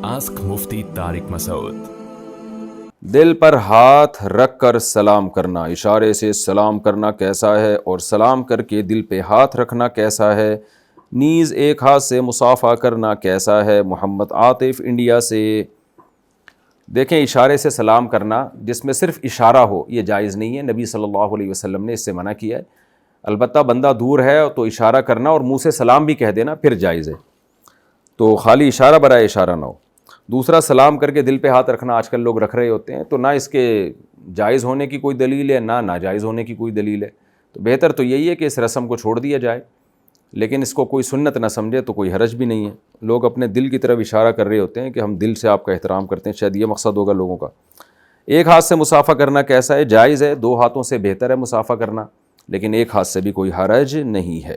Ask Mufti Tariq Masood. دل پر ہاتھ رکھ کر سلام کرنا، اشارے سے سلام کرنا کیسا ہے، اور سلام کر کے دل پہ ہاتھ رکھنا کیسا ہے، نیز ایک ہاتھ سے مصافحہ کرنا کیسا ہے۔ محمد عاطف انڈیا سے۔ دیکھیں، اشارے سے سلام کرنا جس میں صرف اشارہ ہو یہ جائز نہیں ہے، نبی صلی اللہ علیہ وسلم نے اس سے منع کیا ہے۔ البتہ بندہ دور ہے تو اشارہ کرنا اور منہ سے سلام بھی کہہ دینا پھر جائز ہے، تو خالی اشارہ برائے اشارہ نہ ہو۔ دوسرا، سلام کر کے دل پہ ہاتھ رکھنا آج کل لوگ رکھ رہے ہوتے ہیں، تو نہ اس کے جائز ہونے کی کوئی دلیل ہے نہ ناجائز ہونے کی کوئی دلیل ہے، تو بہتر تو یہی ہے کہ اس رسم کو چھوڑ دیا جائے، لیکن اس کو کوئی سنت نہ سمجھے تو کوئی حرج بھی نہیں ہے۔ لوگ اپنے دل کی طرف اشارہ کر رہے ہوتے ہیں کہ ہم دل سے آپ کا احترام کرتے ہیں، شاید یہ مقصد ہوگا لوگوں کا۔ ایک ہاتھ سے مصافحہ کرنا کیسا ہے؟ جائز ہے، دو ہاتھوں سے بہتر ہے مصافحہ کرنا، لیکن ایک ہاتھ سے بھی کوئی حرج نہیں ہے۔